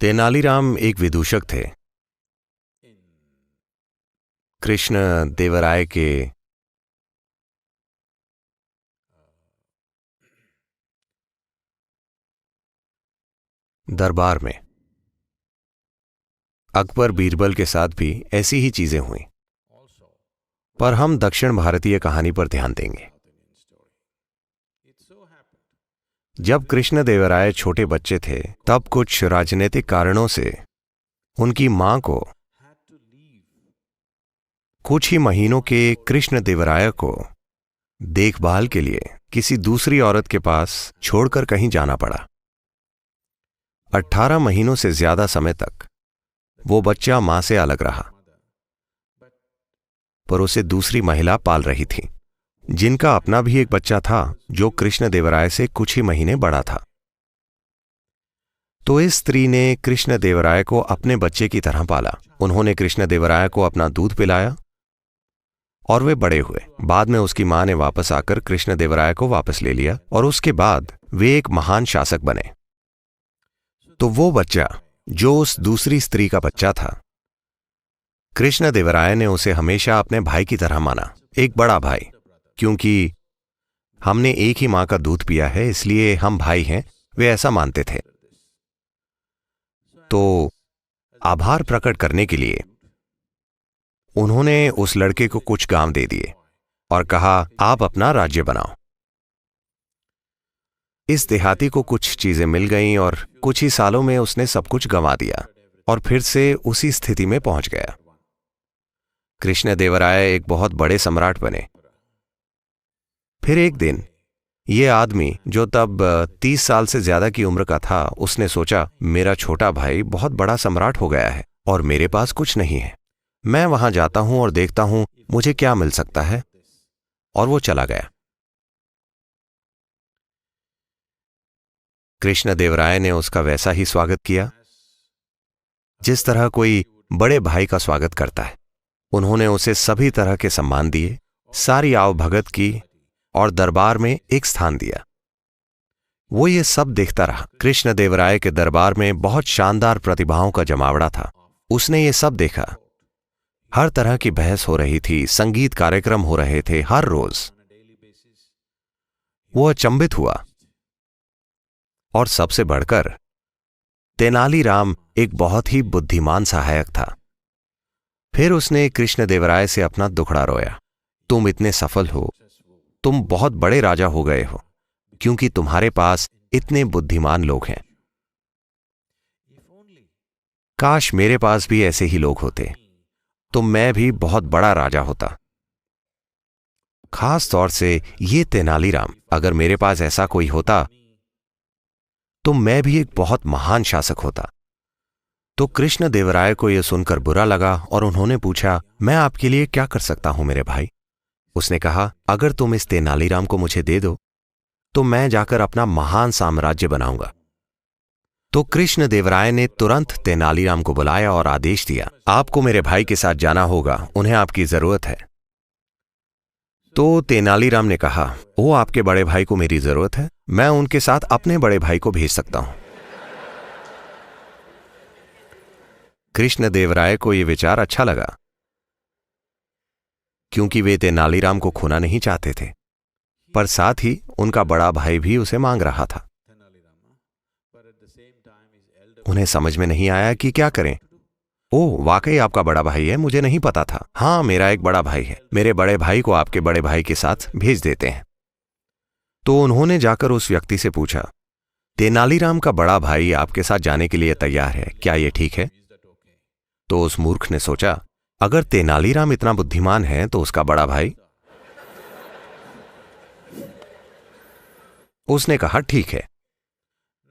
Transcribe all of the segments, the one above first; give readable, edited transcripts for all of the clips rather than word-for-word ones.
तेनालीराम एक विदूषक थे। कृष्ण देवराय के दरबार में अकबर बीरबल के साथ भी ऐसी ही चीजें हुई, पर हम दक्षिण भारतीय कहानी पर ध्यान देंगे। जब कृष्ण देवराय छोटे बच्चे थे तब कुछ राजनीतिक कारणों से उनकी मां को कुछ ही महीनों के कृष्ण देवराय को देखभाल के लिए किसी दूसरी औरत के पास छोड़कर कहीं जाना पड़ा। 18 महीनों से ज्यादा समय तक वो बच्चा मां से अलग रहा, पर उसे दूसरी महिला पाल रही थी, जिनका अपना भी एक बच्चा था जो कृष्ण देवराय से कुछ ही महीने बड़ा था। तो इस स्त्री ने कृष्ण देवराय को अपने बच्चे की तरह पाला। उन्होंने कृष्ण देवराय को अपना दूध पिलाया और वे बड़े हुए। बाद में उसकी मां ने वापस आकर कृष्ण देवराय को वापस ले लिया और उसके बाद वे एक महान शासक बने। तो वो बच्चा जो उस दूसरी स्त्री का बच्चा था, कृष्ण देवराय ने उसे हमेशा अपने भाई की तरह माना, एक बड़ा भाई। क्योंकि हमने एक ही मां का दूध पिया है इसलिए हम भाई हैं, वे ऐसा मानते थे। तो आभार प्रकट करने के लिए उन्होंने उस लड़के को कुछ गांव दे दिए और कहा, आप अपना राज्य बनाओ। इस देहाती को कुछ चीजें मिल गईं और कुछ ही सालों में उसने सब कुछ गंवा दिया और फिर से उसी स्थिति में पहुंच गया। कृष्ण देवराय एक बहुत बड़े सम्राट बने। फिर एक दिन ये आदमी जो तब 30 साल से ज्यादा की उम्र का था, उसने सोचा, मेरा छोटा भाई बहुत बड़ा सम्राट हो गया है और मेरे पास कुछ नहीं है। मैं वहां जाता हूं और देखता हूं मुझे क्या मिल सकता है। और वो चला गया। कृष्ण देवराय ने उसका वैसा ही स्वागत किया जिस तरह कोई बड़े भाई का स्वागत करता है। उन्होंने उसे सभी तरह के सम्मान दिए, सारी आवभगत की और दरबार में एक स्थान दिया। वो ये सब देखता रहा। कृष्ण देवराय के दरबार में बहुत शानदार प्रतिभाओं का जमावड़ा था। उसने ये सब देखा। हर तरह की बहस हो रही थी, संगीत कार्यक्रम हो रहे थे हर रोज। वो अचंभित हुआ। और सबसे बढ़कर तेनालीराम एक बहुत ही बुद्धिमान सहायक था। फिर उसने कृष्ण देवराय से अपना दुखड़ा रोया, तुम इतने सफल हो, तुम बहुत बड़े राजा हो गए हो क्योंकि तुम्हारे पास इतने बुद्धिमान लोग हैं। काश मेरे पास भी ऐसे ही लोग होते तो मैं भी बहुत बड़ा राजा होता। खास तौर से ये तेनालीराम, अगर मेरे पास ऐसा कोई होता तो मैं भी एक बहुत महान शासक होता। तो कृष्ण देवराय को यह सुनकर बुरा लगा और उन्होंने पूछा, मैं आपके लिए क्या कर सकता हूं मेरे भाई? उसने कहा, अगर तुम इस तेनालीराम को मुझे दे दो तो मैं जाकर अपना महान साम्राज्य बनाऊंगा। तो कृष्ण देवराय ने तुरंत तेनालीराम को बुलाया और आदेश दिया, आपको मेरे भाई के साथ जाना होगा, उन्हें आपकी जरूरत है। तो तेनालीराम ने कहा, ओ आपके बड़े भाई को मेरी जरूरत है, मैं उनके साथ अपने बड़े भाई को भेज सकता हूं। कृष्ण देवराय को यह विचार अच्छा लगा क्योंकि वे तेनालीराम को खोना नहीं चाहते थे, पर साथ ही उनका बड़ा भाई भी उसे मांग रहा था। उन्हें समझ में नहीं आया कि क्या करें। ओह, वाकई आपका बड़ा भाई है, मुझे नहीं पता था। हाँ, मेरा एक बड़ा भाई है, मेरे बड़े भाई को आपके बड़े भाई के साथ भेज देते हैं। तो उन्होंने जाकर उस व्यक्ति से पूछा, तेनालीराम का बड़ा भाई आपके साथ जाने के लिए तैयार है, क्या यह ठीक है? तो उस मूर्ख ने सोचा, अगर तेनालीराम इतना बुद्धिमान है तो उसका बड़ा भाई। उसने कहा, ठीक है।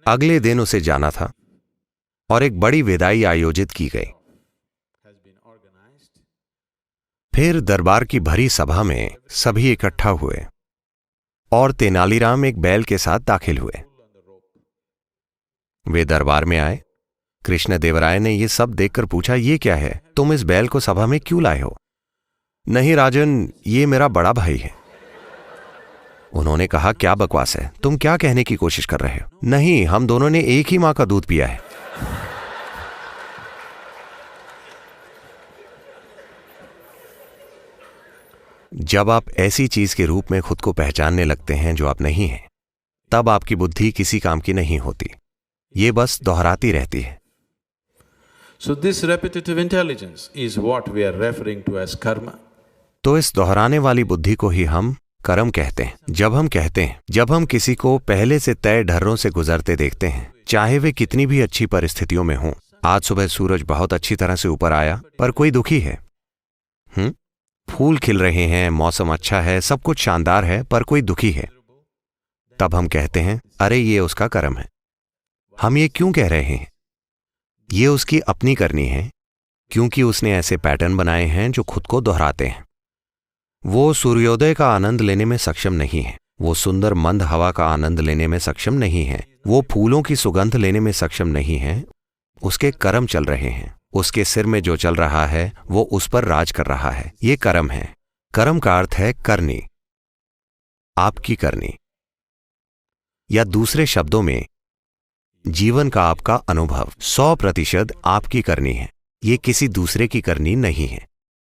अगले दिन उसे जाना था और एक बड़ी विदाई आयोजित की गई। फिर दरबार की भरी सभा में सभी इकट्ठा हुए और तेनालीराम एक बैल के साथ दाखिल हुए। वे दरबार में आए। कृष्ण देवराय ने यह सब देखकर पूछा, ये क्या है, तुम इस बैल को सभा में क्यों लाए हो? नहीं राजन, ये मेरा बड़ा भाई है। उन्होंने कहा, क्या बकवास है, तुम क्या कहने की कोशिश कर रहे हो? नहीं, हम दोनों ने एक ही मां का दूध पिया है। जब आप ऐसी चीज के रूप में खुद को पहचानने लगते हैं जो आप नहीं हैं, तब आपकी बुद्धि किसी काम की नहीं होती, ये बस दोहराती रहती है। So this repetitive intelligence is what we are referring to as karma. तो इस दोहराने वाली बुद्धि को ही हम कर्म कहते हैं। जब हम किसी को पहले से तय ढर्रों से गुजरते देखते हैं, चाहे वे कितनी भी अच्छी परिस्थितियों में हों। आज सुबह सूरज बहुत अच्छी तरह से ऊपर आया, पर कोई दुखी है। फूल खिल रहे हैं, मौसम अच्छा है, सब कुछ शानदार है, पर कोई दुखी है। तब हम कहते हैं, अरे ये उसका कर्म है। हम ये क्यों कह रहे हैं? ये उसकी अपनी करनी है, क्योंकि उसने ऐसे पैटर्न बनाए हैं जो खुद को दोहराते हैं। वो सूर्योदय का आनंद लेने में सक्षम नहीं है, वो सुंदर मंद हवा का आनंद लेने में सक्षम नहीं है, वो फूलों की सुगंध लेने में सक्षम नहीं है। उसके कर्म चल रहे हैं, उसके सिर में जो चल रहा है वो उस पर राज कर रहा है। ये कर्म है। कर्म का अर्थ है करनी, आपकी करनी, या दूसरे शब्दों में जीवन का आपका अनुभव 100% आपकी करनी है। ये किसी दूसरे की करनी नहीं है।